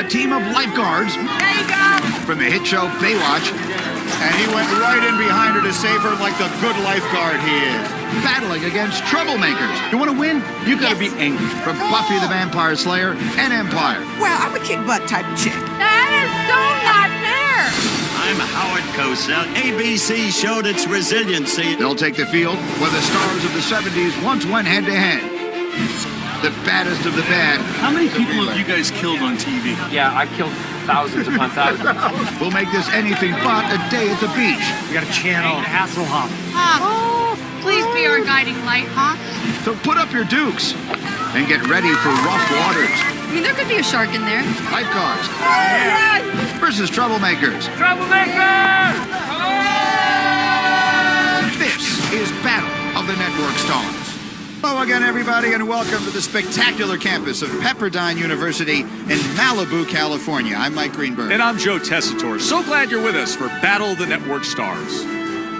a team of lifeguards from the hit show Baywatch. And he went right in behind her to save her like the good lifeguard he is. Battling against Troublemakers. You want to win? You gotta be angry. From Buffy the Vampire Slayer and Empire. Well, I'm a kick butt type of chick. That is so not fair. I'm Howard Cosell. ABC showed its resiliency. They'll take the field where the stars of the 70s once went head-to-head. The baddest of the bad. How many people have you guys killed on TV? Yeah, I've killed thousands upon thousands. We'll make this anything but a day at the beach. We got to channel Hasselhoff. Oh, please be our guiding light, huh? So put up your dukes and get ready for rough waters. I mean, there could be a shark in there. Lifeguards Yes! versus Troublemakers. Troublemakers! This is Battle of the Network Stars. Hello again, everybody, and welcome to the spectacular campus of Pepperdine University in Malibu, California. I'm Mike Greenberg. And I'm Joe Tessitore. So glad you're with us for Battle of the Network Stars.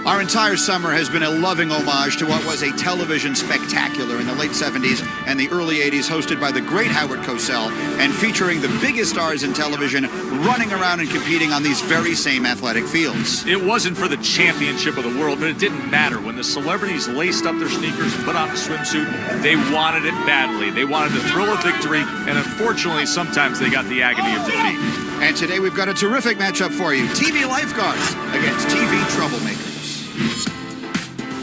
Our entire summer has been a loving homage to what was a television spectacular in the late 70s and the early 80s, hosted by the great Howard Cosell and featuring the biggest stars in television running around and competing on these very same athletic fields. It wasn't for the championship of the world, but it didn't matter. When the celebrities laced up their sneakers and put on a swimsuit, they wanted it badly. They wanted the thrill of victory, and unfortunately, sometimes they got the agony of defeat. And today we've got a terrific matchup for you. TV Lifeguards against TV Troublemakers.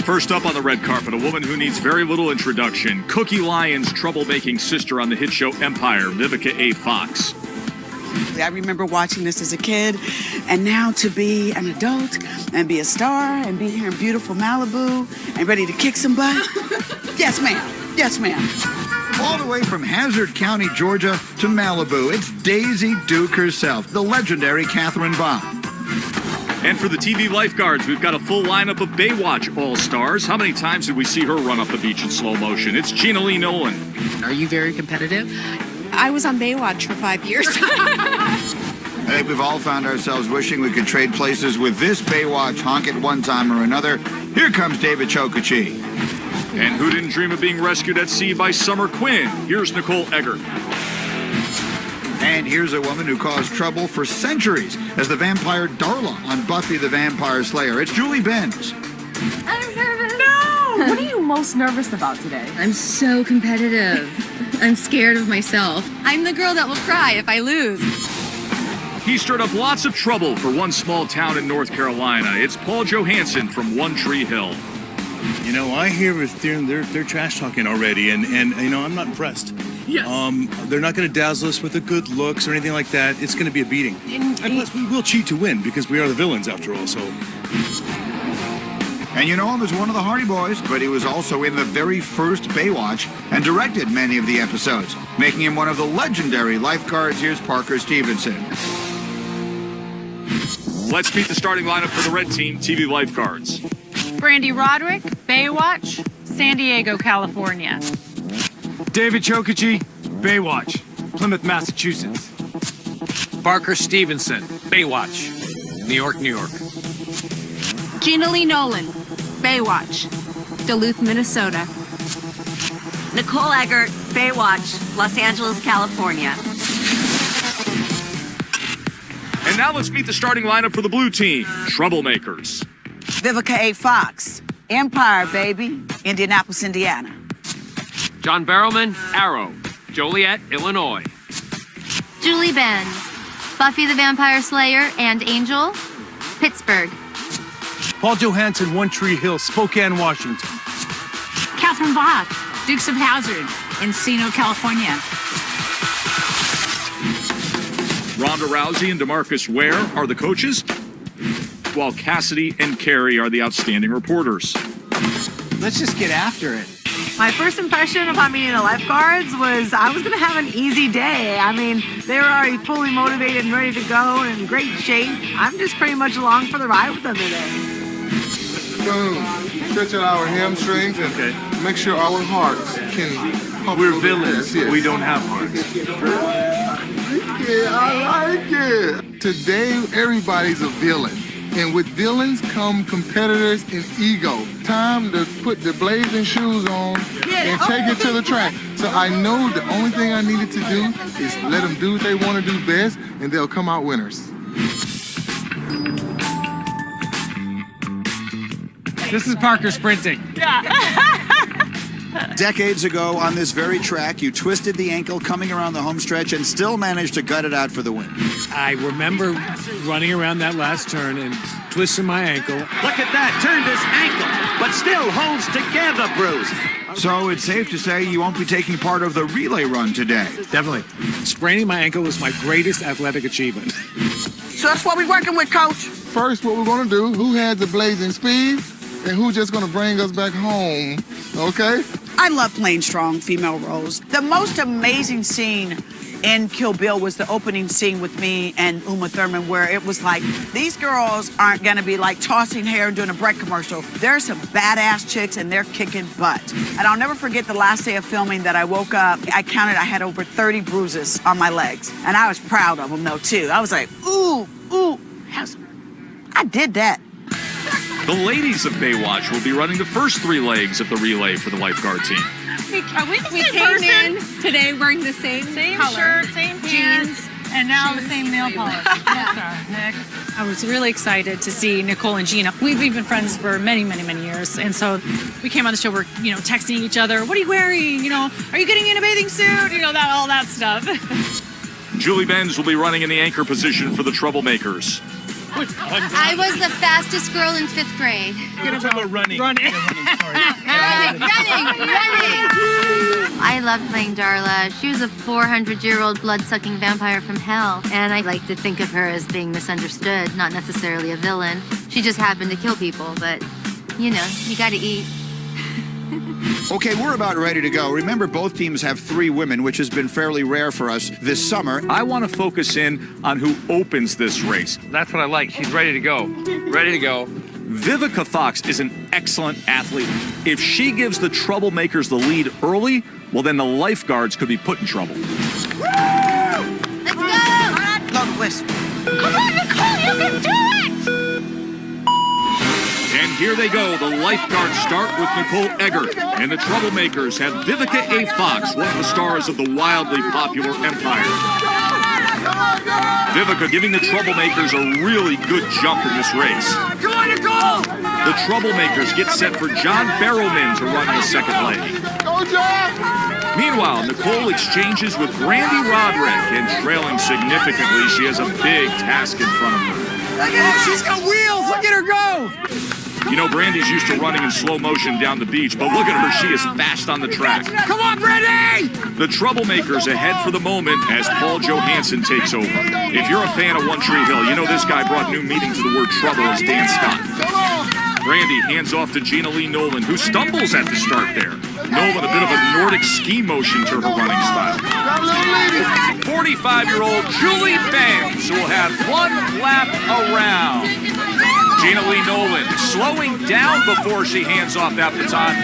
First up on the red carpet, a woman who needs very little introduction. Cookie Lyon's troublemaking sister on the hit show Empire, Vivica A. Fox. I remember watching this as a kid, and now to be an adult and be a star and be here in beautiful Malibu and ready to kick some butt. Yes, ma'am. Yes, ma'am. All the way from Hazard County, Georgia to Malibu, it's Daisy Duke herself, the legendary Catherine Bach. And for the TV Lifeguards, we've got a full lineup of Baywatch All-Stars. How many times did we see her run up the beach in slow motion? It's Gena Nolin. Are you very competitive? I was on Baywatch for 5 years. I think we've all found ourselves wishing we could trade places with this Baywatch honk at one time or another. Here comes David Chokachi. And who didn't dream of being rescued at sea by Summer Quinn? Here's Nicole Eggert. And here's a woman who caused trouble for centuries as the vampire Darla on Buffy the Vampire Slayer. It's Julie Benz. I'm nervous. No! What are you most nervous about today? I'm so competitive. I'm scared of myself. I'm the girl that will cry if I lose. He stirred up lots of trouble for one small town in North Carolina. It's Paul Johansson from One Tree Hill. You know, I hear they're trash talking already, and you know, I'm not impressed. Yes. They're not going to dazzle us with the good looks or anything like that. It's going to be a beating. And plus, we will cheat to win because we are the villains after all, so. And you know him as one of the Hardy Boys, but he was also in the very first Baywatch and directed many of the episodes, making him one of the legendary lifeguards. Here's Parker Stevenson. Let's meet the starting lineup for the red team, TV Lifeguards. Brande Roderick, Baywatch, San Diego, California. David Chokachi, Baywatch, Plymouth, Massachusetts. Parker Stevenson, Baywatch, New York, New York. Gena Nolin, Baywatch, Duluth, Minnesota. Nicole Eggert, Baywatch, Los Angeles, California. And now let's meet the starting lineup for the blue team, Troublemakers. Vivica A. Fox, Empire, baby, Indianapolis, Indiana. John Barrowman, Arrow, Joliet, Illinois. Julie Benz, Buffy the Vampire Slayer and Angel, Pittsburgh. Paul Johansson, One Tree Hill, Spokane, Washington. Catherine Bach, Dukes of Hazzard, Encino, California. Ronda Rousey and DeMarcus Ware are the coaches, while Cassidy and Carrie are the outstanding reporters. Let's just get after it. My first impression upon meeting the lifeguards was I was going to have an easy day. I mean, they were already fully motivated and ready to go and in great shape. I'm just pretty much along for the ride with them today. Stretch out our hamstrings and make sure our hearts can pump. We're villains. Yes. We don't have hearts. Yeah, I like it. Today, everybody's a villain. And with villains come competitors and ego. Time to put the blazing shoes on and take it to the track. So I know the only thing I needed to do is let them do what they want to do best, and they'll come out winners. This is Parker sprinting. Decades ago on this very track, you twisted the ankle coming around the home stretch and still managed to gut it out for the win. I remember running around that last turn and twisting my ankle. Look at that, turned his ankle, but still holds together, Bruce. So it's safe to say you won't be taking part of the relay run today. Definitely. Spraining my ankle was my greatest athletic achievement. So that's what we're working with, Coach. First, what we're going to do, who has the blazing speed, and who's just going to bring us back home, okay? I love playing strong female roles. The most amazing scene in Kill Bill was the opening scene with me and Uma Thurman, where it was like, these girls aren't gonna be like tossing hair and doing a Breck commercial. There's some badass chicks and they're kicking butt. And I'll never forget the last day of filming that I woke up, I counted, I had over 30 bruises on my legs. And I was proud of them though too. I was like, ooh, I did that. The ladies of Baywatch will be running the first 3 legs of the relay for the lifeguard team. Are we the same person? Today wearing the same color, shirt, same jeans, and now the same nail polish. Nick. I was really excited to see Nicole and Gena. We've been friends for many, many, many years, and so we came on the show. We're texting each other. What are you wearing? Are you getting in a bathing suit? All that stuff. Julie Benz will be running in the anchor position for the Troublemakers. I was the fastest girl in 5th grade. Running. Running. I loved playing Darla. She was a 400-year-old blood-sucking vampire from hell. And I like to think of her as being misunderstood, not necessarily a villain. She just happened to kill people, but, you gotta eat. Okay, we're about ready to go. Remember, both teams have 3 women, which has been fairly rare for us this summer. I want to focus in on who opens this race. That's what I like. She's ready to go. Ready to go. Vivica Fox is an excellent athlete. If she gives the Troublemakers the lead early, well, then the Lifeguards could be put in trouble. Let's go! Love West. Come on, Nicole, you can do it! And here they go. The Lifeguards start with Nicole Eggert. And the Troublemakers have Vivica A. Fox, one of the stars of the wildly popular Empire. Vivica giving the Troublemakers a really good jump in this race. Come on, Nicole! The Troublemakers get set for John Barrowman to run the second leg. Go, John! Meanwhile, Nicole exchanges with Brande Roderick, and trailing significantly, she has a big task in front of her. She's got wheels! Look at her go! Brande's used to running in slow motion down the beach, but look at her, she is fast on the track. Come on, Brande! The Troublemakers ahead for the moment as Paul Johansson takes over. If you're a fan of One Tree Hill, you know this guy brought new meaning to the word trouble as Dan Scott. Brande hands off to Gena Nolin, who stumbles at the start there. Nolin, a bit of a Nordic ski motion to her running style. 45-year-old Julie Benz will have 1 lap around. Gena Nolin slowing down before she hands off that baton.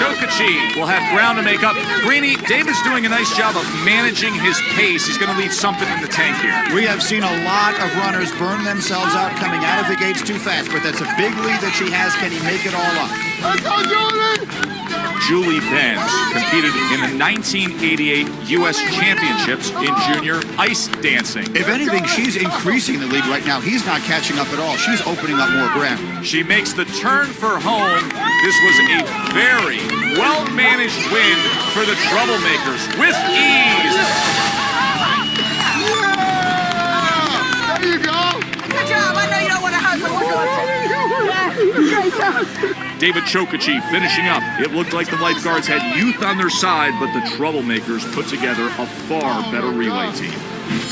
Chokachi will have ground to make up. Greenie, David's doing a nice job of managing his pace. He's going to leave something in the tank here. We have seen a lot of runners burn themselves out coming out of the gates too fast, but that's a big lead that she has. Can he make it all up? Let's go, Julie! Julie Benz competed in the 1988 U.S. Championships in junior ice dancing. If anything, she's increasing the lead right now. He's not catching up at all. She's opening up more ground. She makes the turn for home. This was a very well-managed win for the Troublemakers with ease. Yeah! There you go! Good job. I know you don't want to hustle. David Chokachi finishing up. It looked like the Lifeguards had youth on their side, but the Troublemakers put together a far better relay team.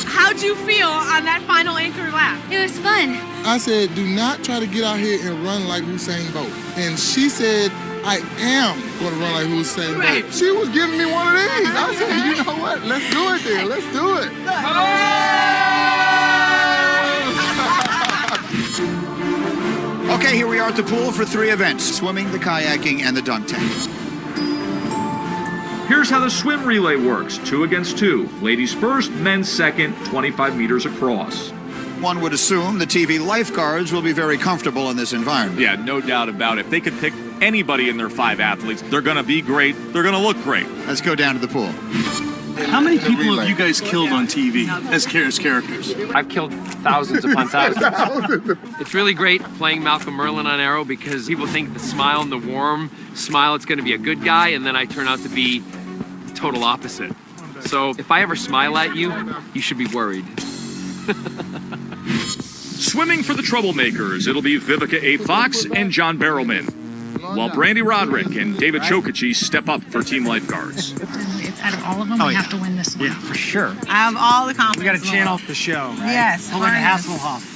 How'd you feel on that final anchor lap? It was fun. I said, do not try to get out here and run like Usain Bolt. And she said, I am going to run like Usain Bolt. She was giving me one of these. I said, you know what? Let's do it then. Let's do it. Okay, here we are at the pool for 3 events: swimming, the kayaking, and the dunk tank. Here's how the swim relay works: 2 against 2. Ladies first, men second, 25 meters across. One would assume the TV Lifeguards will be very comfortable in this environment. Yeah, no doubt about it. If they could pick anybody in their 5 athletes. They're going to be great. They're going to look great. Let's go down to the pool. How many people have you guys killed on TV as characters? I've killed thousands upon thousands. It's really great playing Malcolm Merlin on Arrow because people think the smile and the warm smile, it's going to be a good guy, and then I turn out to be total opposite. So if I ever smile at you, you should be worried. Swimming for the Troublemakers, it'll be Vivica A. Fox and John Barrowman, while Brande Roderick and David Chokachi step up for Team Lifeguards. It's out of all of them, we have to win this one. Yeah, for sure. I have all the confidence. We got to in the channel world. the show, right? Yes, Pull in harness. Hasselhoff.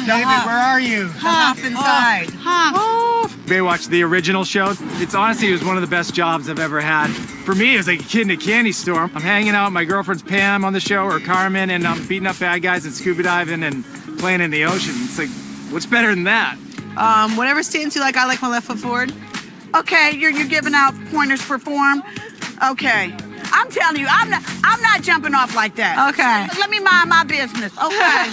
David, where are you? Hop inside. Hop. Baywatch, the original show. It's honestly, it was one of the best jobs I've ever had. For me, it was like a kid in a candy store. I'm hanging out with my girlfriend's Pam on the show, or Carmen, and I'm beating up bad guys and scuba diving and playing in the ocean. It's like, what's better than that? Whatever stance you like, I like my left foot forward. Okay, you're giving out pointers for form. Okay. I'm telling you, I'm not jumping off like that. Okay. Let me mind my business. Okay.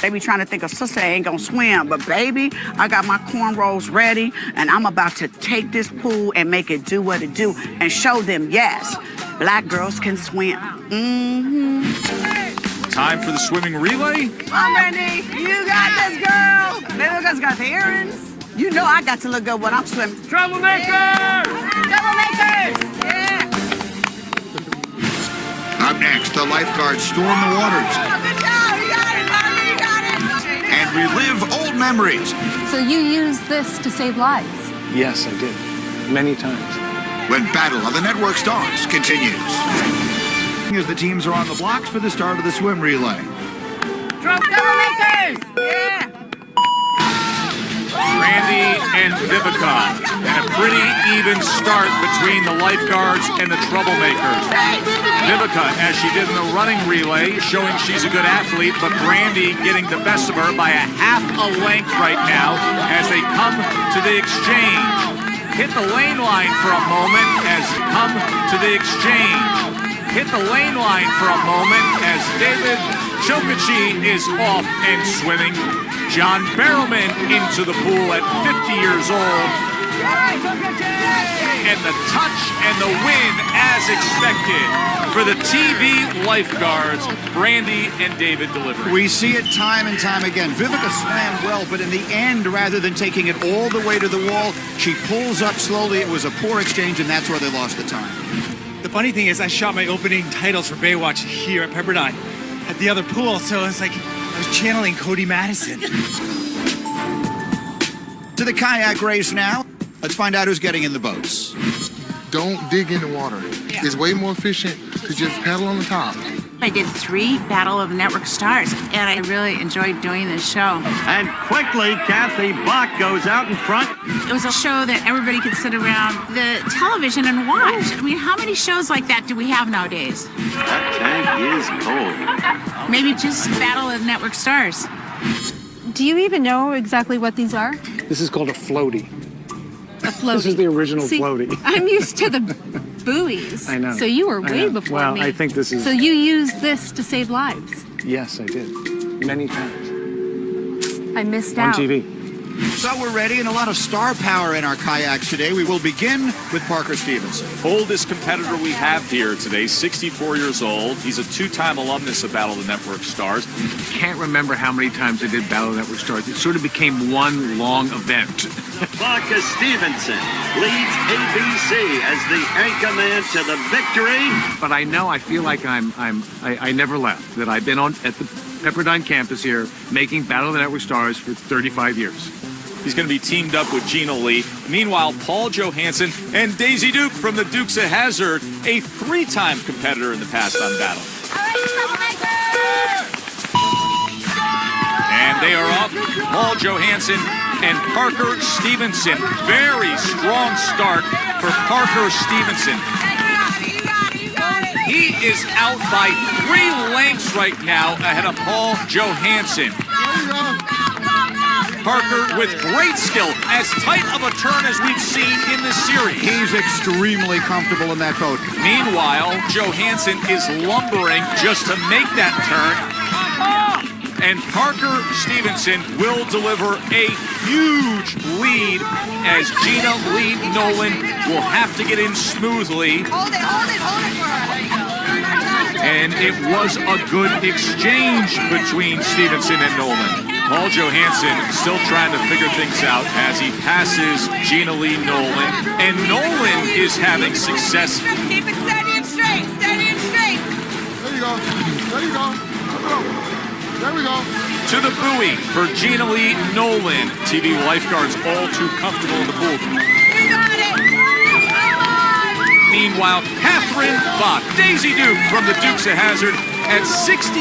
They be trying to think of sister ain't gonna swim, but baby, I got my cornrows ready, and I'm about to take this pool and make it do what it do and show them, yes, black girls can swim. Time for the swimming relay. Come on, Brandy. You got this, girl. Vivica's got the earrings. You know I got to look good when I'm swimming. Troublemakers! Troublemakers! Yeah. Up next, the lifeguards storm the waters Good job. You got it, Marty. You got it. and relive old memories. So you use this to save lives? Yes, I did. Many times. When Battle of the Network Stars continues. As the teams are on the blocks for the start of the swim relay. Troublemakers! Yeah. Brande and Vivica, and a pretty even start between the lifeguards and the Troublemakers. Vivica, as she did in the running relay, showing she's a good athlete, but Brande getting the best of her by a half a length right now as they come to the exchange. Hit the lane line for a moment as they come to the exchange. Hit the lane line for a moment as David Chokachi is off and swimming. John Barrowman into the pool at 50 years old. And the touch and the win as expected for the TV lifeguards. Brande and David delivering. We see it time and time again. Vivica swam well, but in the end, rather than taking it all the way to the wall, she pulls up slowly. It was a poor exchange, and that's where they lost the time. The funny thing is, I shot my opening titles for Baywatch here at Pepperdine at the other pool, so it's like I was channeling Cody Madison. To the kayak race now. Let's find out who's getting in the boats. Don't dig in the water. It's way more efficient to just paddle on the top. I did 3 Battle of the Network Stars, and I really enjoyed doing this show. And quickly, Kathy Bach goes out in front. It was a show that everybody could sit around the television and watch. I mean, how many shows like that do we have nowadays? That tank is cold. Maybe just Battle of the Network Stars. Do you even know exactly what these are? This is called a floaty. A floaty. This is the original See, floaty. I'm used to the buoys. I know. So you were I way know. before Well, me. I think this is- So you used this to save lives. Yes, I did. Many times. I missed On out. TV. So we're ready, and a lot of star power in our kayaks today. We will begin with Parker Stevenson. Oldest competitor we have here today, 64 years old. He's a 2-time alumnus of Battle of the Network Stars. Can't remember how many times I did Battle of the Network Stars. It sort of became one long event. Parker Stevenson leads ABC as the anchorman to the victory. But I know, I feel like I never left. That I've been at the Pepperdine campus here making Battle of the Network Stars for 35 years. He's going to be teamed up with Gena Lee. Meanwhile, Paul Johansson and Daisy Duke from the Dukes of Hazzard, a 3-time competitor in the past on Battle. And they are up. Paul Johansson and Parker Stevenson. Very strong start for Parker Stevenson. He is out by 3 lengths right now ahead of Paul Johansson. Parker with great skill, as tight of a turn as we've seen in the series. He's extremely comfortable in that boat. Meanwhile, Johansson is lumbering just to make that turn. And Parker Stevenson will deliver a huge lead as Gena lead Nolin will have to get in smoothly. Hold it for her. And it was a good exchange between Stevenson and Nolin. Paul Johansson still trying to figure things out as he passes Gena Lee Nolin. And Nolin is having success. Keep it steady and straight, steady and straight. There you go. There you go. There we go. To the buoy for Gena Lee Nolin. TV lifeguards all too comfortable in the pool. We got it. Meanwhile, Catherine Bach, Daisy Duke from the Dukes of Hazzard, at 63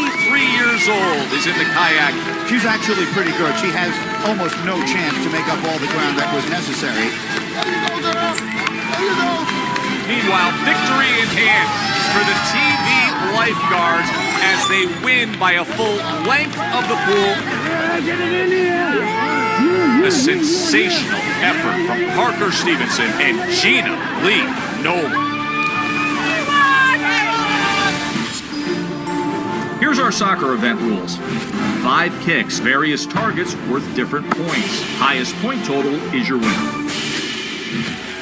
years old, is in the kayak. She's actually pretty good. She has almost no chance to make up all the ground that was necessary. There you go, girl. There you go. Meanwhile, victory in hand for the TV lifeguards as they win by a full length of the pool. A sensational effort from Parker Stevenson and Gena Lee Nolin. Here's our soccer event rules. 5 kicks, various targets worth different points. Highest point total is your winner.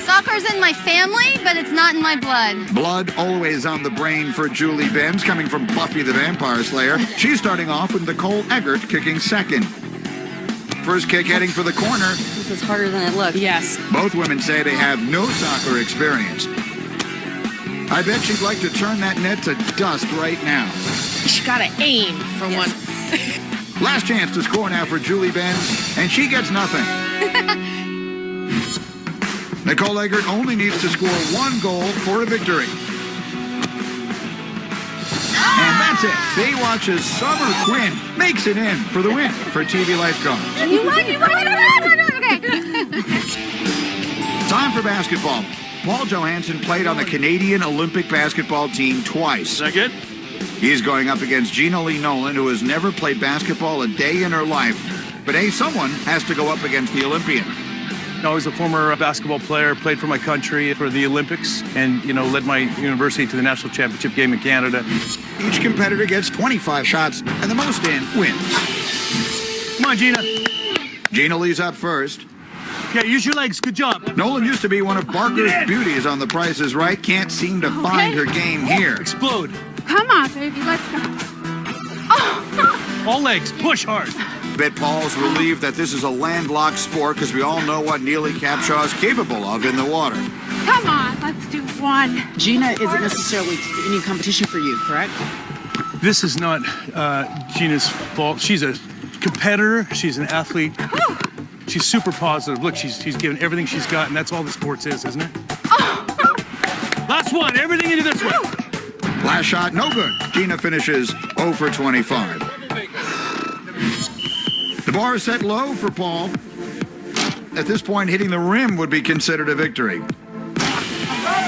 Soccer's in my family, but it's not in my blood. Blood always on the brain for Julie Benz, coming from Buffy the Vampire Slayer. She's starting off with Nicole Eggert kicking second. First kick heading for the corner. This is harder than it looks. Yes. Both women say they have no soccer experience. I bet she'd like to turn that net to dust right now. She gotta aim for one. Last chance to score now for Julie Benz, and she gets nothing. Nicole Eggert only needs to score 1 goal for a victory. And that's it. Baywatch's Summer Quinn makes it in for the win for TV Lifeguards. You won. Okay. Time for basketball. Paul Johansson played on the Canadian Olympic basketball team twice. Is that good? He's going up against Gena Lee Nolin, who has never played basketball a day in her life. But someone has to go up against the Olympian. I was a former basketball player, played for my country for the Olympics, and, led my university to the national championship game in Canada. Each competitor gets 25 shots, and the most in wins. Come on, Gena. Gena Lee's up first. Yeah, use your legs. Good job. Nolin used to be one of Barker's beauties on The Price is Right. Can't seem to find her game here. Explode. Come on, baby, let's go. All legs. Push hard. Bet Paul's relieved that this is a landlocked sport because we all know what Neely Capshaw is capable of in the water. Come on, let's do one. Gena isn't necessarily any competition for you, correct? This is not Gena's fault. She's a competitor. She's an athlete. She's super positive. Look, she's given everything she's got, and that's all the sports is, isn't it? Last one. Everything into this one. Last shot, no good. Gena finishes 0 for 25. The bar is set low for Paul. At this point, hitting the rim would be considered a victory.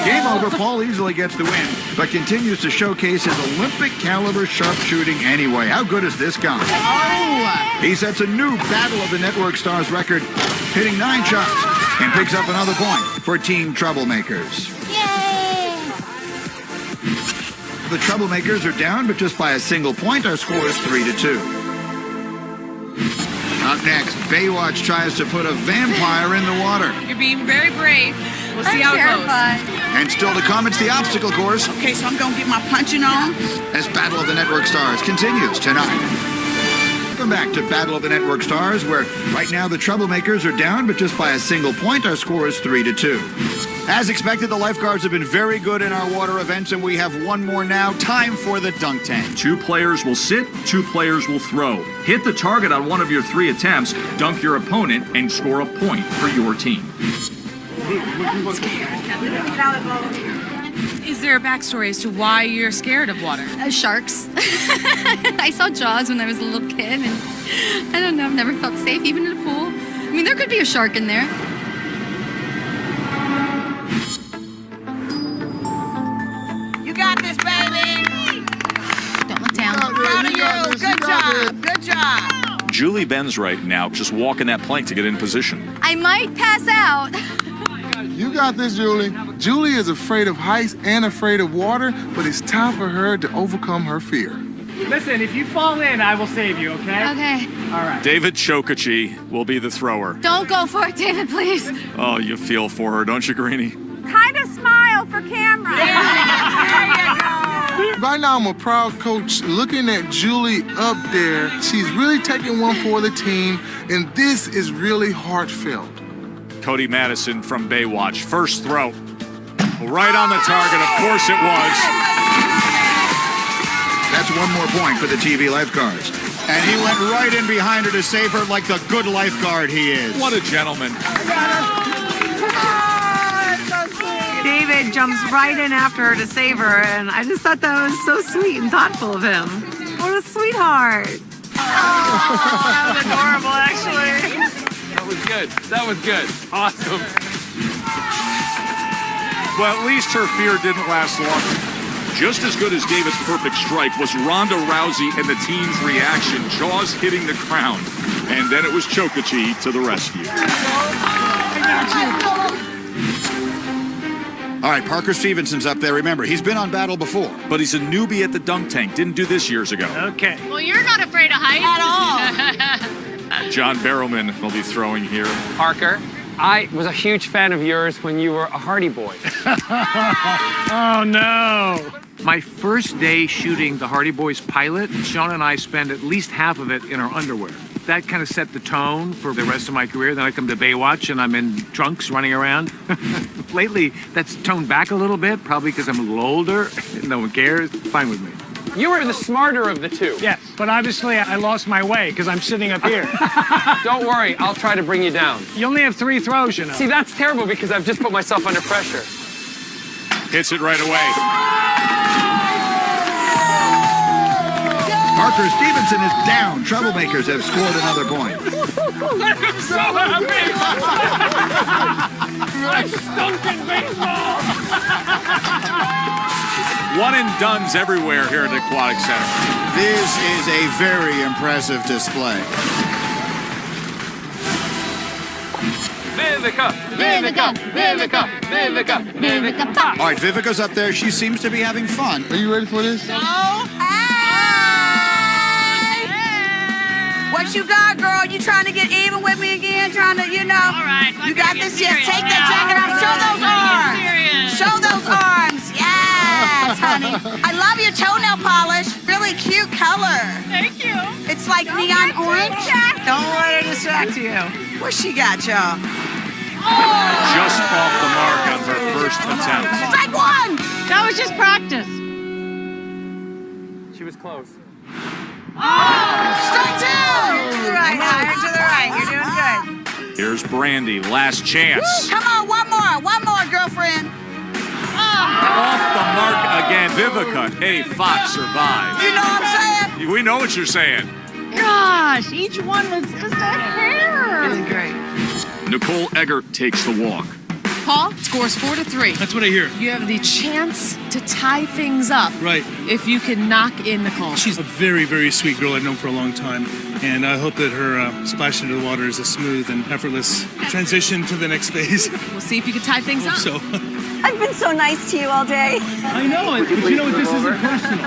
Game over. Paul easily gets the win, but continues to showcase his Olympic caliber sharpshooting anyway. How good is this guy? He sets a new Battle of the Network Stars record, hitting 9 shots, and picks up another point for Team Troublemakers. Yay! The Troublemakers are down, but just by a single point. Our score is 3-2. Up next, Baywatch tries to put a vampire in the water. You're being very brave. We'll see how it goes. And still to come, it's the obstacle course Okay, so I'm gonna get my punching on. as Battle of the Network Stars continues tonight. Welcome back to Battle of the Network Stars, where right now the Troublemakers are down, but just by a single point. Our score is 3-2. As expected, the lifeguards have been very good in our water events, and we have one more now. Time for the dunk tank. 2 players will sit, 2 players will throw. Hit the target on one of your 3 attempts, dunk your opponent, and score a point for your team. Is there a backstory as to why you're scared of water? Sharks. I saw Jaws when I was a little kid, and I don't know, I've never felt safe, even in a pool. I mean, there could be a shark in there. You got this, baby. Don't look down. Proud of you. Good job. Good job. Julie Benz right now just walking that plank to get in position. I might pass out. You got this, Julie. Julie is afraid of heights and afraid of water, but it's time for her to overcome her fear. Listen, if you fall in, I will save you, okay? Okay. All right. David Chokachi will be the thrower. Don't go for it, David, please. Oh, you feel for her, don't you, Greenie? Kind of smile for camera. There you go. Right now, I'm a proud coach looking at Julie up there. She's really taking one for the team, and this is really heartfelt. Cody Madison from Baywatch. First throw. Right on the target. Of course it was. That's one more point for the TV lifeguards. And he went right in behind her to save her like the good lifeguard he is. What a gentleman. David jumps right in after her to save her, and I just thought that was so sweet and thoughtful of him. What a sweetheart. That was adorable, actually. That was good. That was good. Awesome. Well, at least her fear didn't last long. Just as good as David's perfect strike was Ronda Rousey and the team's reaction, jaws hitting the ground. And then it was Chokachi to the rescue. All right, Parker Stevenson's up there. Remember, he's been on Battle before. But he's a newbie at the dunk tank. Didn't do this years ago. Okay. Well, you're not afraid of heights. At all. John Barrowman will be throwing here. Parker, I was a huge fan of yours when you were a Hardy Boy. Oh, no. My first day shooting the Hardy Boys pilot, Sean and I spent at least half of it in our underwear. That kind of set the tone for the rest of my career. Then I come to Baywatch and I'm in trunks running around. Lately, that's toned back a little bit, probably because I'm a little older. No one cares. Fine with me. You were the smarter of the two. Yes, but obviously I lost my way because I'm sitting up here. Don't worry, I'll try to bring you down. You only have 3 throws, you know. See, that's terrible because I've just put myself under pressure. Hits it right away. Parker Stevenson is down. Troublemakers have scored another point. I'm so happy! I stunk in baseball! One and dones everywhere here at the Aquatic Center. This is a very impressive display. Vivica! Vivica! Vivica! Vivica! Vivica! All right, Vivica's up there. She seems to be having fun. Are you ready for this? No. What you got, girl? You trying to get even with me again? Trying to, you know? All right. You got this? Yes. Take that jacket off. Show those arms. Show those arms. Yes, honey. I love your toenail polish. Really cute color. Thank you. It's like neon orange. Don't let her distract you. What she got, y'all? Just off the mark on her first attempt. Strike one. That was just practice. She was close. Strike two. To the right. Higher to the right. You're doing good. Here's Brande, last chance. Come on, one more, girlfriend. Off the mark again. Vivica, a fox survives. You know what I'm saying? We know what you're saying. Gosh, each one was just a hair. Really great. Nicole Eggert takes the walk. Paul scores 4-3. That's what I hear. You have the chance to tie things up. Right. If you can knock in Nicole. She's a very, very sweet girl I've known for a long time. And I hope that her splash into the water is a smooth and effortless transition to the next phase. We'll see if you can tie things up. So. I've been so nice to you all day. I know, but you know what, this isn't personal.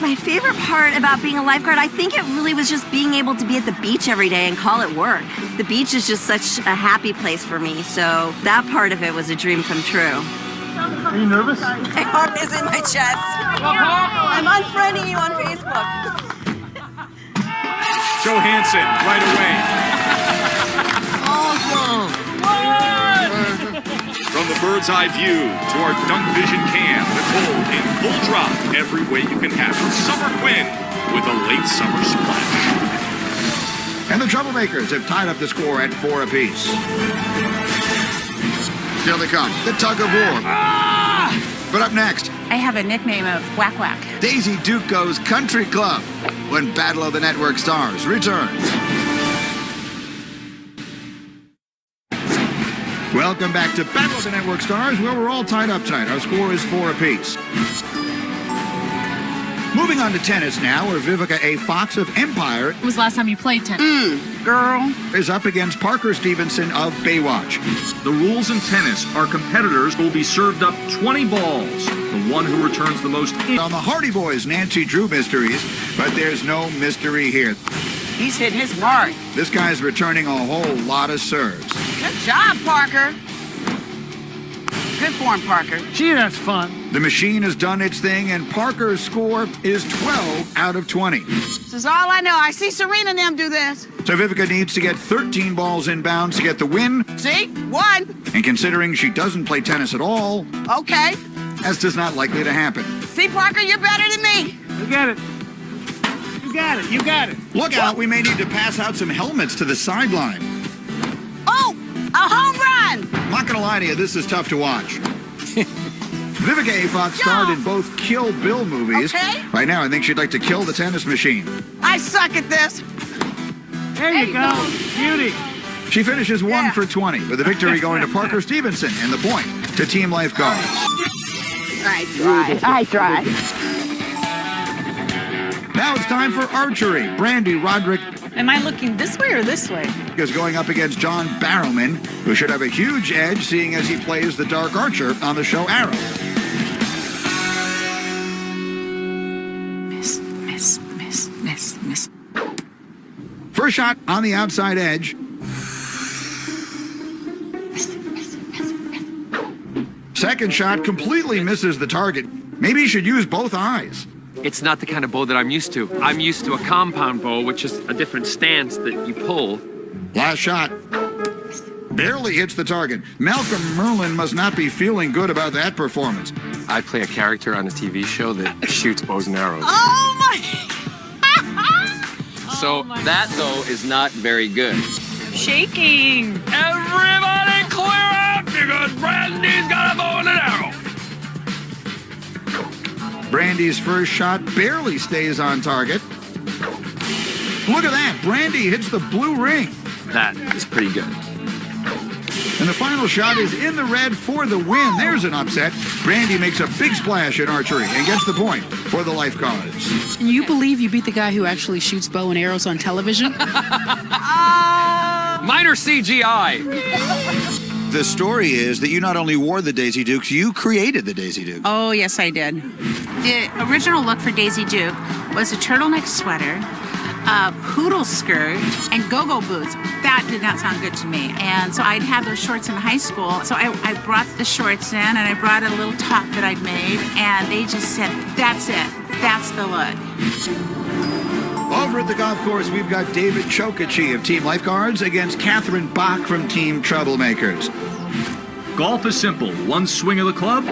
My favorite part about being a lifeguard, I think it really was just being able to be at the beach every day and call it work. The beach is just such a happy place for me, so that part of it was a dream come true. Are you nervous? My heart is in my chest. I'm unfriending you on Facebook. Johansson, right away. Awesome. From the bird's eye view to our dunk vision cam, Nicole in full drop every way you can have it. Summer Quinn with a late summer splash. And the Troublemakers have tied up the score at 4 apiece. Still to come, the tug of war. But up next, I have a nickname of Whack Whack. Daisy Duco's Country Club when Battle of the Network Stars returns. Welcome back to Battle of the Network Stars, where we're all tied up tonight. Our score is 4 apiece. Moving on to tennis now, where Vivica A. Fox of Empire When was the last time you played tennis? Girl. is up against Parker Stevenson of Baywatch. The rules in tennis are competitors will be served up 20 balls. The one who returns the most On the Hardy Boys Nancy Drew mysteries, but there's no mystery here. He's hitting his mark. This guy's returning a whole lot of serves. Good job, Parker. Good form, Parker. Gee, that's fun. The machine has done its thing, and Parker's score is 12 out of 20. This is all I know. I see Serena and them do this. So Vivica needs to get 13 balls inbounds to get the win. See? One. And considering she doesn't play tennis at all, Okay. that's just not likely to happen. See, Parker, you're better than me. You got it. You got it. You got it. Look out, we may need to pass out some helmets to the sideline. Oh, a home run. I'm not gonna lie to you, this is tough to watch. Vivica A. Fox starred in both Kill Bill movies. Okay. Right now, I think she'd like to kill the tennis machine. I suck at this. There you go. Beauty. She finishes 1 for 20, with the victory going to Parker Stevenson and the point to Team Lifeguards. I tried. Now it's time for archery. Brande, Roderick Am I looking this way or this way? is going up against John Barrowman, who should have a huge edge seeing as he plays the Dark Archer on the show Arrow. Miss. First shot on the outside edge. Second shot completely misses the target. Maybe you should use both eyes. It's not the kind of bow that I'm used to. I'm used to a compound bow, which is a different stance that you pull. Last shot. Barely hits the target. Malcolm Merlin must not be feeling good about that performance. I play a character on a TV show that shoots bows and arrows. Oh, my. So that, though, is not very good. Shaking. Everybody clear out because Brandy's got a bow and an arrow. Brandy's first shot barely stays on target. Look at that. Brandy hits the blue ring. That is pretty good. And the final shot is in the red for the win. There's an upset. Brandy makes a big splash in archery and gets the point for the Lifeguards. Can you believe you beat the guy who actually shoots bow and arrows on television? Minor CGI. The story is that you not only wore the Daisy Dukes, you created the Daisy Dukes. Oh, yes, I did. The original look for Daisy Duke was a turtleneck sweater, a poodle skirt, and go-go boots. That did not sound good to me. And so I'd have those shorts in high school. So I brought the shorts in, and I brought a little top that I'd made, and they just said, that's it. That's the look. Over at the golf course, we've got David Chokachi of Team Lifeguards against Catherine Bach from Team Troublemakers. Golf is simple. One swing of the club,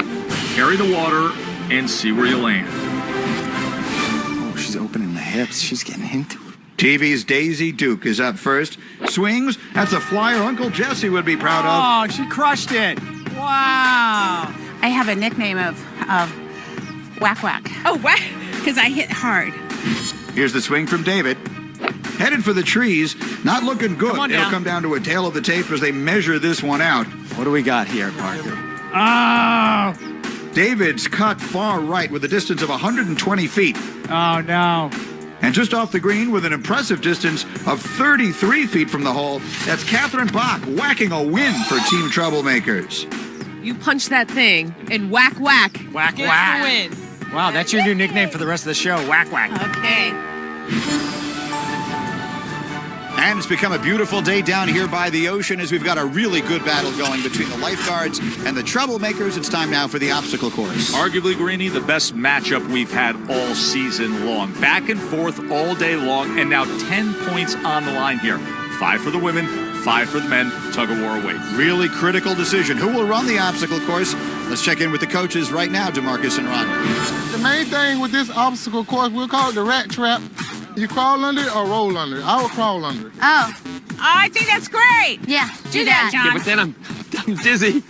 carry the water, and see where you land. Oh, she's opening the hips. She's getting into it. TV's Daisy Duke is up first. Swings, that's a flyer Uncle Jesse would be proud of. Oh, she crushed it. Wow. I have a nickname of Whack Whack. Oh, what? Because I hit hard. Here's the swing from David. Headed for the trees, not looking good. It'll come down to a tail of the tape as they measure this one out. What do we got here, Parker? Oh. David's cut far right with a distance of 120 feet. Oh, no. And just off the green with an impressive distance of 33 feet from the hole, that's Catherine Bach whacking a win for Team Troublemakers. You punch that thing and whack, whack. Whack, Get whack. the win. Wow, that's your new nickname for the rest of the show, Whack Whack. Okay. And it's become a beautiful day down here by the ocean as we've got a really good battle going between the Lifeguards and the Troublemakers. It's time now for the obstacle course. Arguably, Greeny, the best matchup we've had all season long. Back and forth all day long, and now 10 points on the line here. 5 for the women, 5 for the men. Tug of war awaits. Really critical decision. Who will run the obstacle course? Let's check in with the coaches right now, DeMarcus and Ron. The main thing with this obstacle course, we'll call it the rat trap. You crawl under it or roll under it. I would crawl under it. Oh. I think that's great. Yeah, Do that, John. Yeah, but then I'm dizzy.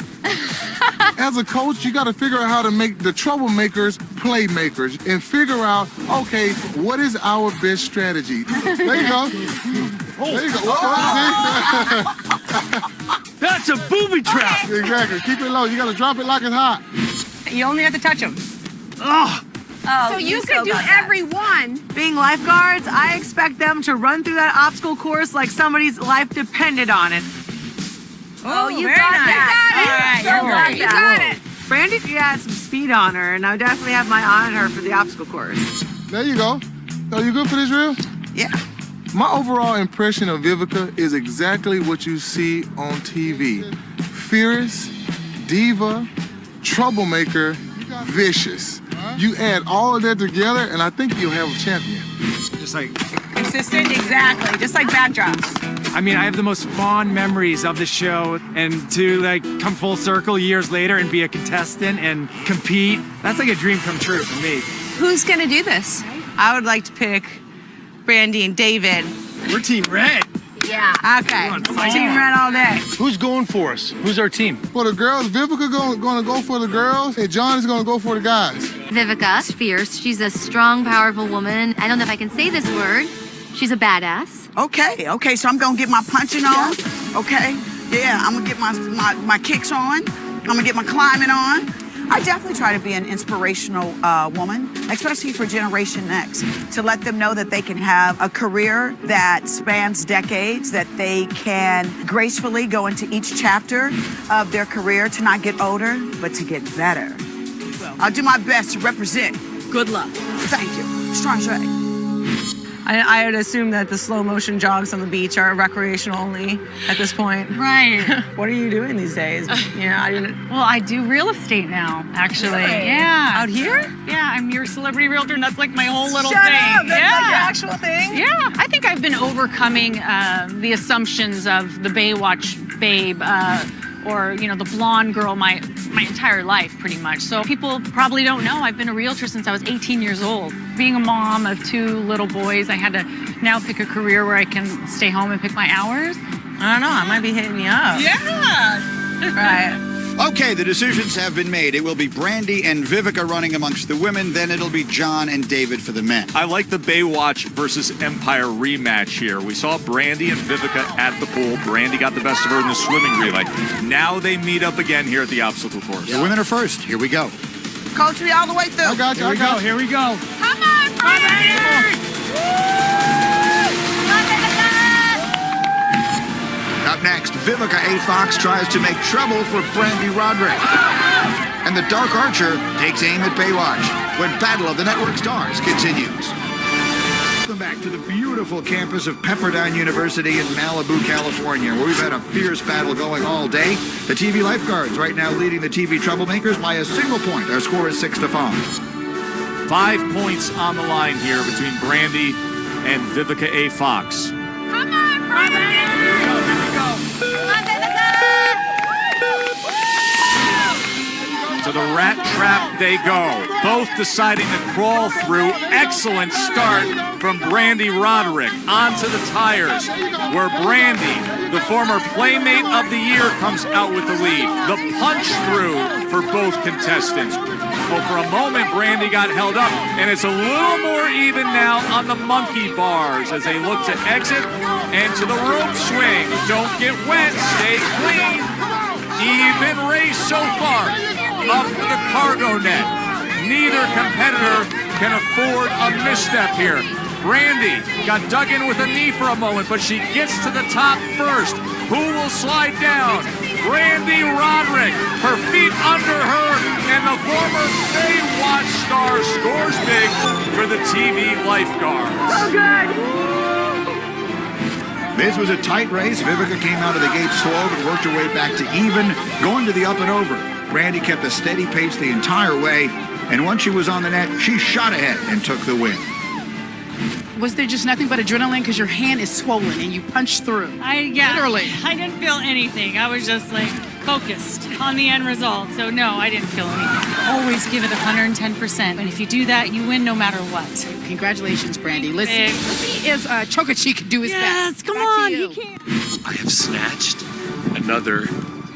As a coach, you got to figure out how to make the Troublemakers playmakers and figure out, okay, what is our best strategy? There you go. There you go. That's a booby trap. Exactly. Keep it low. You got to drop it like it's hot. You only have to touch them. Oh, Oh, so you could do every one. Being lifeguards, I expect them to run through that obstacle course like somebody's life depended on it. Oh, you very got nice. that. All right, You got it. Brande, she has some speed on her, and I definitely have my eye on her for the obstacle course. There you go. Are you good for this reel? Yeah. My overall impression of Vivica is exactly what you see on TV. Fierce, diva, troublemaker, vicious. You add all of that together, and I think you'll have a champion. Just like, Consistent, exactly. Just like backdrops. I mean, I have the most fond memories of the show, and to like come full circle years later and be a contestant and compete, that's like a dream come true for me. Who's gonna do this? I would like to pick Brande and David. We're Team Red. Yeah. Okay. Team Red all day. Who's going for us? Who's our team? For the girls, Vivica gonna go for the girls, and John is gonna go for the guys. Vivica's fierce. She's a strong, powerful woman. I don't know if I can say this word. She's a badass. Okay, so I'm gonna get my punching on. Okay, yeah, I'm gonna get my kicks on. I'm gonna get my climbing on. I definitely try to be an inspirational woman, especially for Generation X, to let them know that they can have a career that spans decades, that they can gracefully go into each chapter of their career to not get older, but to get better. I'll do my best to represent. Good luck. Thank you. Strong strike. I would assume that the slow motion jogs on the beach are recreational only at this point. Right. What are you doing these days? Well, I do real estate now, actually. Really? Yeah. Out here? Yeah, I'm your celebrity realtor, and that's like my whole little Shut thing. up! That's yeah. like your actual thing? Yeah. I think I've been overcoming the assumptions of the Baywatch babe, or the blonde girl my entire life, pretty much. So people probably don't know I've been a realtor since I was 18 years old. Being a mom of 2 little boys, I had to now pick a career where I can stay home and pick my hours. I don't know, I might be hitting you up. Yeah. Right. Okay, the decisions have been made. It will be Brande and Vivica running amongst the women, then it'll be John and David for the men. I like the Baywatch versus Empire rematch here. We saw Brande and Vivica at the pool. Brande got the best of her in the swimming relay. Now they meet up again here at the obstacle course. The women are first. Here we go. Coach me all the way through. I got you. Here we go. Come on, Brande! Up next, Vivica A. Fox tries to make trouble for Brande Roderick. And the Dark Archer takes aim at Baywatch when Battle of the Network Stars continues. Welcome back to the beautiful campus of Pepperdine University in Malibu, California, where we've had a fierce battle going all day. The TV Lifeguards right now leading the TV Troublemakers by a single point. Our score is 6-5. 5 points on the line here between Brande and Vivica A. Fox. Come on, Brande! To the rat trap they go, both deciding to crawl through. Excellent start from Brande Roderick onto the tires, where Brande, the former Playmate of the Year, comes out with the lead. The punch through for both contestants. Well, for a moment, Brande got held up, and it's a little more even now on the monkey bars as they look to exit and to the rope swing. Don't get wet, stay clean. Even race so far. Up to the cargo net. Neither competitor can afford a misstep here. Brande got dug in with a knee for a moment, but she gets to the top first. Who will slide down? Brande Roderick, her feet under her, and the former Baywatch star scores big for the TV Lifeguards. So good! This was a tight race. Vivica came out of the gate slow but worked her way back to even, going to the up and over. Brande kept a steady pace the entire way, and once she was on the net, she shot ahead and took the win. Was there just nothing but adrenaline because your hand is swollen and you punched through? Literally. I didn't feel anything. I was just like focused on the end result. So no, I didn't feel anything. Always give it 110%. And if you do that, you win no matter what. Congratulations, Brande. Let's see if Chokachi can do his best. Yes, come on, he can. I have snatched another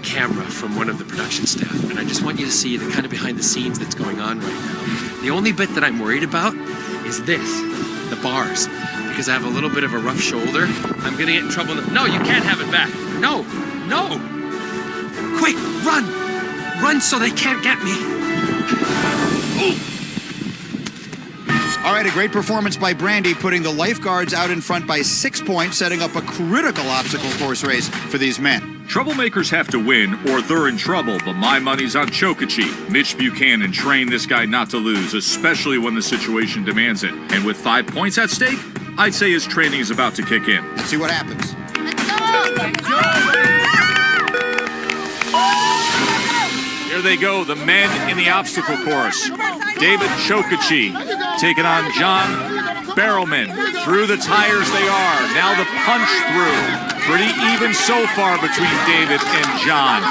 camera from one of the production staff, and I just want you to see the kind of behind the scenes that's going on right now. The only bit that I'm worried about is this, the bars, because I have a little bit of a rough shoulder. I'm gonna get in trouble. No, you can't have it back. No. Quick, run so they can't get me. All right, a great performance by Brande, putting the Lifeguards out in front by 6 points, setting up a critical obstacle course race for these men. Troublemakers have to win or they're in trouble, but my money's on Chokachi. Mitch Buchanan trained this guy not to lose, especially when the situation demands it. And with 5 points at stake, I'd say his training is about to kick in. Let's see what happens. Here they go, the men in the obstacle course. David Chokachi taking on John Barrowman. Through the tires they are. Now the punch through. Pretty even so far between David and John.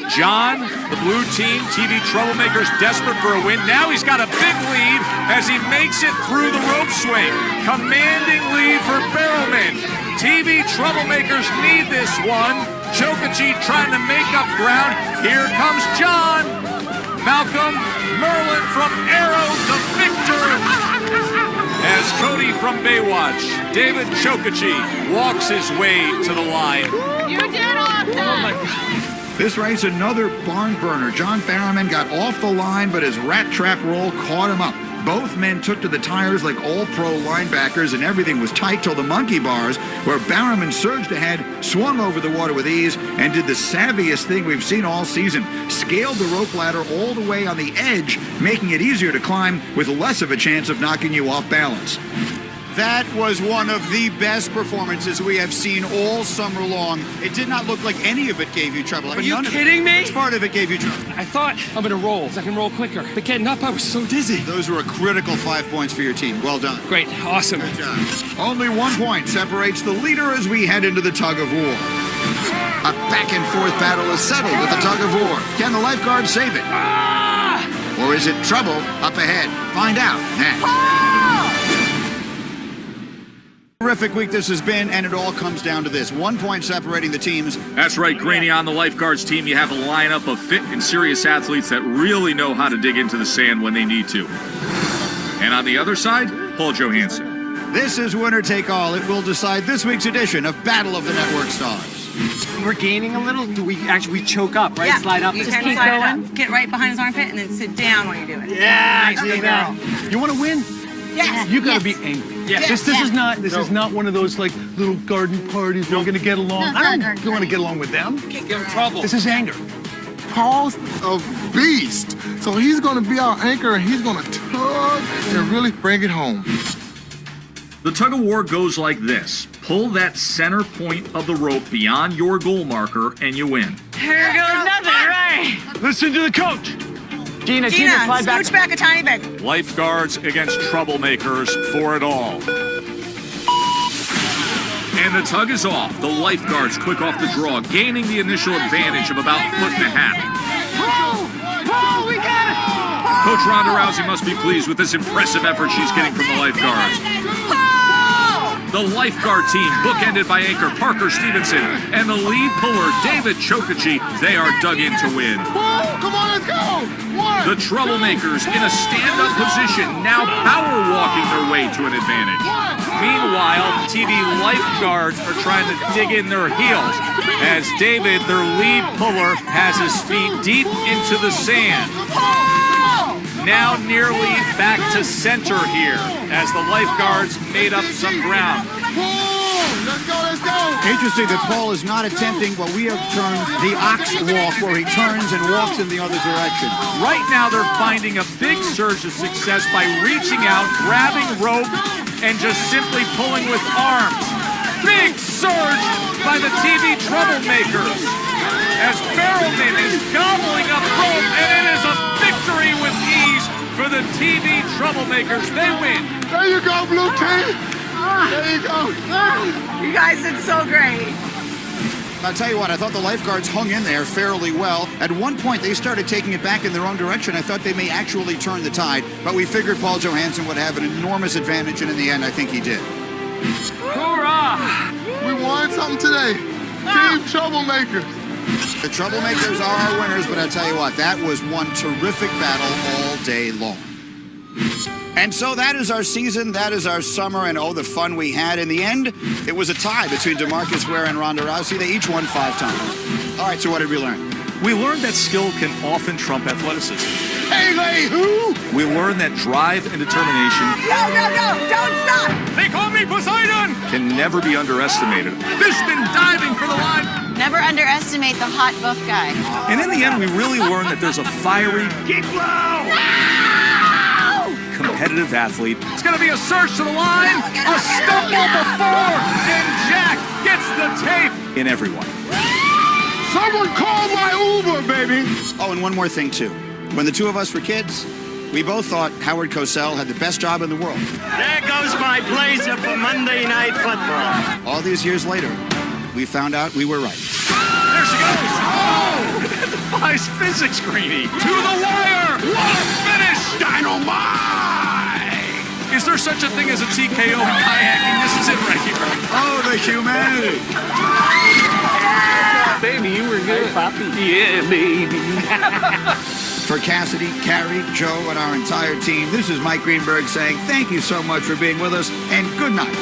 John, the blue team, TV Troublemakers, desperate for a win. Now he's got a big lead as he makes it through the rope swing. Commanding lead for Barrowman. TV Troublemakers need this one. Chokachi trying to make up ground. Here comes John. Malcolm Merlin from Arrow, the victor. As Cody from Baywatch, David Chokachi walks his way to the line. You did awesome! This race, another barn burner. John Barrowman got off the line, but his rat trap roll caught him up. Both men took to the tires like all-pro linebackers, and everything was tight till the monkey bars, where Barrowman surged ahead, swung over the water with ease, and did the savviest thing we've seen all season. Scaled the rope ladder all the way on the edge, making it easier to climb with less of a chance of knocking you off balance. That was one of the best performances we have seen all summer long. It did not look like any of it gave you trouble. Are you kidding me? Which part of it gave you trouble? I thought I'm gonna roll, so I can roll quicker. But getting up, I was so dizzy. Those were a critical 5 points for your team. Well done. Great, awesome. Good job. Only 1 point separates the leader as we head into the tug of war. A back and forth battle is settled with the tug of war. Can the Lifeguards save it? Or is it trouble up ahead? Find out next. Terrific week this has been, and it all comes down to this. 1 point separating the teams. That's right, Granny. On the Lifeguards team, you have a lineup of fit and serious athletes that really know how to dig into the sand when they need to. And on the other side, Paul Johansson. This is winner take all. It will decide this week's edition of Battle of the Network Stars. We're gaining a little. Do we actually choke up, right? Yeah. Slide up. You Just can keep slide going. up. Get right behind his armpit and then sit down while you do it. Yeah, Nice, big girl. You want to win? Yes. You gotta be angry. Yes. This is not one of those like little garden parties where we're gonna get along. I don't want to get along with them. Can't give him trouble. This is anger. Paul's a beast. So he's going to be our anchor, and he's going to tug and really bring it home. The tug of war goes like this. Pull that center point of the rope beyond your goal marker, and you win. Here goes nothing, right? Listen to the coach. Gena, slide back. Scooch back a tiny bit. Lifeguards against Troublemakers for it all. And the tug is off. The Lifeguards quick off the draw, gaining the initial advantage of about 1.5 feet. Paul, we got it! Coach Ronda Rousey must be pleased with this impressive effort she's getting from the Lifeguards. The Lifeguard team, bookended by anchor Parker Stevenson and the lead puller David Chokachi, they are dug in to win. Come on, let's go! One, the Troublemakers in a stand-up position, now power walking their way to an advantage. Meanwhile, TV Lifeguards are trying to dig in their heels as David, their lead puller, has his feet deep into the sand. Now nearly back to center here as the Lifeguards made up some ground. let's go, let's go! Interesting that Paul is not attempting what we have termed the ox walk, where he turns and walks in the other direction. Right now they're finding a big surge of success by reaching out, grabbing rope, and just simply pulling with arms. Big surge by the TV Troublemakers as Barrowman is gobbling up rope, and it is a victory with ease for the TV Troublemakers. They win. There you go, blue team. There you go. You guys did so great. I'll tell you what, I thought the Lifeguards hung in there fairly well. At one point, they started taking it back in their own direction. I thought they may actually turn the tide, but we figured Paul Johansson would have an enormous advantage, and in the end, I think he did. Hoorah! We won something today. Team Troublemakers. The Troublemakers are our winners, but I'll tell you what, that was one terrific battle all day long. And so that is our season, that is our summer, and oh, the fun we had. In the end, it was a tie between DeMarcus Ware and Ronda Rousey. They each won 5 times. All right, so what did we learn? We learned that skill can often trump athleticism. Pele who? We learn that drive and determination Don't stop! They call me Poseidon! can never be underestimated. Fishman diving for the line. Never underestimate the hot buff guy. And in the end, we really learn that there's a fiery, Keep low! competitive athlete. It's going to be a surge to the line, a stumble before, and Jack gets the tape. In everyone. Someone call my Uber, baby. Oh, and one more thing, too. When the two of us were kids, we both thought Howard Cosell had the best job in the world. There goes my blazer for Monday Night Football. All these years later, we found out we were right. There she goes. Oh! It defies physics, Greeny. To the wire. What a finish. Dynamite! Is there such a thing as a TKO in kayaking? This is it right here. Oh, the humanity. Baby, you were good. Hey, Poppy. Yeah, baby. For Cassidy, Carrie, Joe, and our entire team, this is Mike Greenberg saying thank you so much for being with us, and good night.